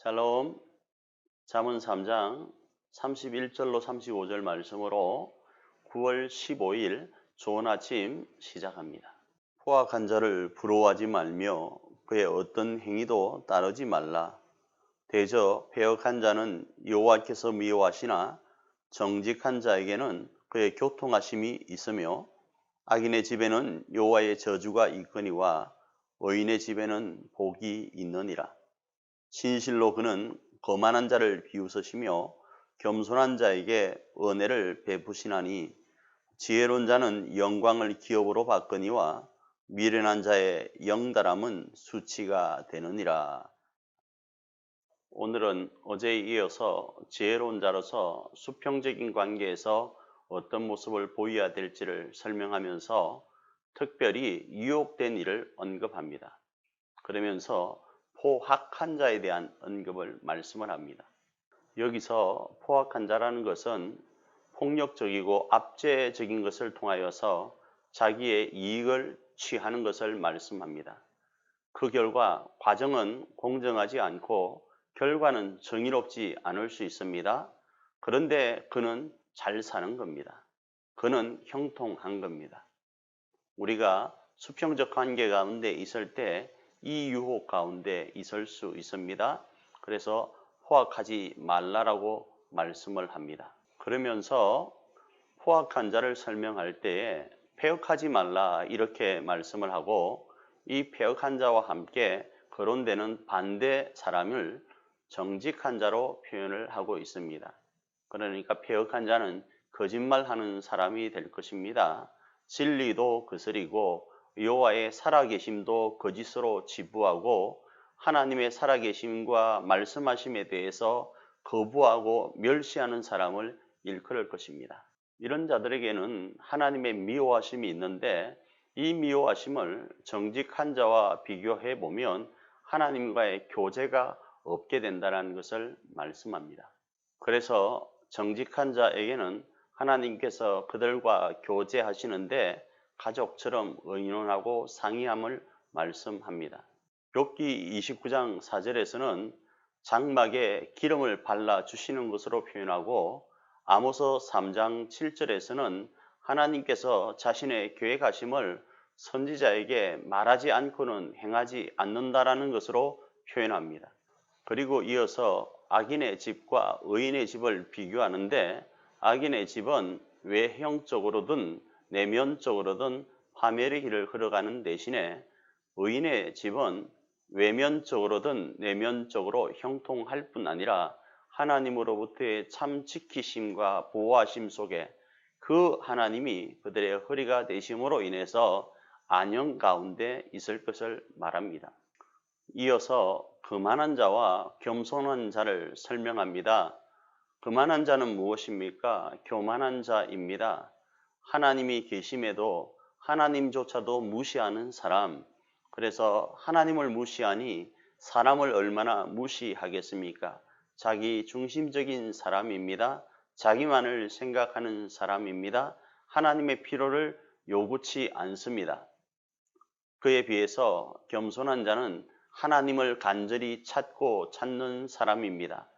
샬롬. 잠언 3장 31절로 35절 말씀으로 9월 15일 좋은 아침 시작합니다. 포악한 자를 부러워하지 말며 그의 어떤 행위도 따르지 말라. 대저 패역한 자는 여호와께서 미워하시나 정직한 자에게는 그의 교통하심이 있으며 악인의 집에는 여호와의 저주가 있거니와 의인의 집에는 복이 있느니라. 진실로 그는 거만한 자를 비웃으시며 겸손한 자에게 은혜를 베푸시나니 지혜로운 자는 영광을 기업으로 받거니와 미련한 자의 영달함은 수치가 되느니라. 오늘은 어제에 이어서 지혜로운 자로서 수평적인 관계에서 어떤 모습을 보여야 될지를 설명하면서 특별히 유혹된 일을 언급합니다. 그러면서 포악한 자에 대한 언급을 말씀을 합니다. 여기서 포악한 자라는 것은 폭력적이고 압제적인 것을 통하여서 자기의 이익을 취하는 것을 말씀합니다. 그 결과 과정은 공정하지 않고 결과는 정의롭지 않을 수 있습니다. 그런데 그는 잘 사는 겁니다. 그는 형통한 겁니다. 우리가 수평적 관계 가운데 있을 때 이 유혹 가운데 있을 수 있습니다. 그래서 포악하지 말라라고 말씀을 합니다. 그러면서 포악한 자를 설명할 때에 패역하지 말라 이렇게 말씀을 하고 이 패역한 자와 함께 거론되는 반대 사람을 정직한 자로 표현을 하고 있습니다. 그러니까 패역한 자는 거짓말하는 사람이 될 것입니다. 진리도 거스리고 여호와의 살아계심도 거짓으로 치부하고 하나님의 살아계심과 말씀하심에 대해서 거부하고 멸시하는 사람을 일컬을 것입니다. 이런 자들에게는 하나님의 미워하심이 있는데 이 미워하심을 정직한 자와 비교해 보면 하나님과의 교제가 없게 된다는 것을 말씀합니다. 그래서 정직한 자에게는 하나님께서 그들과 교제하시는데 가족처럼 의논하고 상의함을 말씀합니다. 욥기 29장 4절에서는 장막에 기름을 발라주시는 것으로 표현하고 아모스 3장 7절에서는 하나님께서 자신의 계획하심을 선지자에게 말하지 않고는 행하지 않는다라는 것으로 표현합니다. 그리고 이어서 악인의 집과 의인의 집을 비교하는데 악인의 집은 외형적으로든 내면적으로든 파멸의 길을 걸어가는 대신에 의인의 집은 외면적으로든 내면적으로 형통할 뿐 아니라 하나님으로부터의 참 지키심과 보호하심 속에 그 하나님이 그들의 허리가 되심으로 인해서 안녕 가운데 있을 것을 말합니다. 이어서 거만한 자와 겸손한 자를 설명합니다. 거만한 자는 무엇입니까? 교만한 자입니다. 하나님이 계심에도 하나님조차도 무시하는 사람. 그래서 하나님을 무시하니 사람을 얼마나 무시하겠습니까? 자기 중심적인 사람입니다. 자기만을 생각하는 사람입니다. 하나님의 필요를 요구치 않습니다. 그에 비해서 겸손한 자는 하나님을 간절히 찾고 찾는 사람입니다.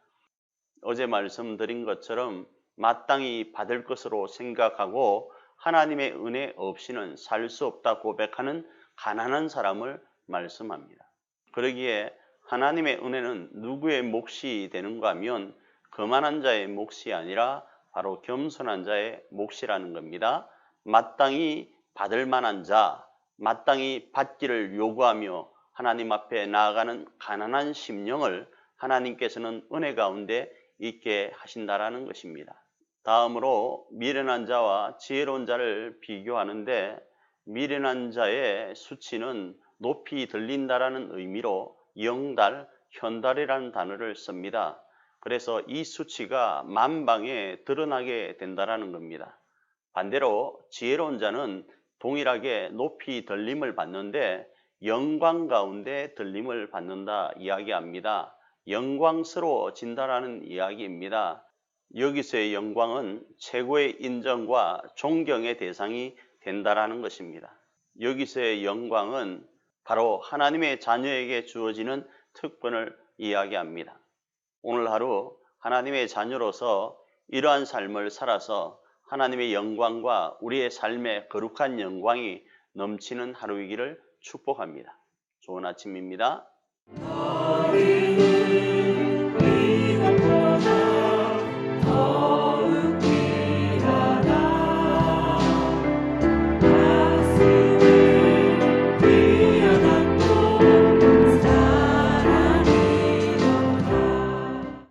어제 말씀드린 것처럼 마땅히 받을 것으로 생각하고 하나님의 은혜 없이는 살 수 없다 고백하는 가난한 사람을 말씀합니다. 그러기에 하나님의 은혜는 누구의 몫이 되는가 하면 거만한 자의 몫이 아니라 바로 겸손한 자의 몫이라는 겁니다. 마땅히 받을 만한 자, 마땅히 받기를 요구하며 하나님 앞에 나아가는 가난한 심령을 하나님께서는 은혜 가운데 있게 하신다라는 것입니다. 다음으로 미련한 자와 지혜로운 자를 비교하는데 미련한 자의 수치는 높이 들린다라는 의미로 영달, 현달이라는 단어를 씁니다. 그래서 이 수치가 만방에 드러나게 된다라는 겁니다. 반대로 지혜로운 자는 동일하게 높이 들림을 받는데 영광 가운데 들림을 받는다 이야기합니다. 영광스러워진다라는 이야기입니다. 여기서의 영광은 최고의 인정과 존경의 대상이 된다라는 것입니다. 여기서의 영광은 바로 하나님의 자녀에게 주어지는 특권을 이야기합니다. 오늘 하루 하나님의 자녀로서 이러한 삶을 살아서 하나님의 영광과 우리의 삶의 거룩한 영광이 넘치는 하루이기를 축복합니다. 좋은 아침입니다.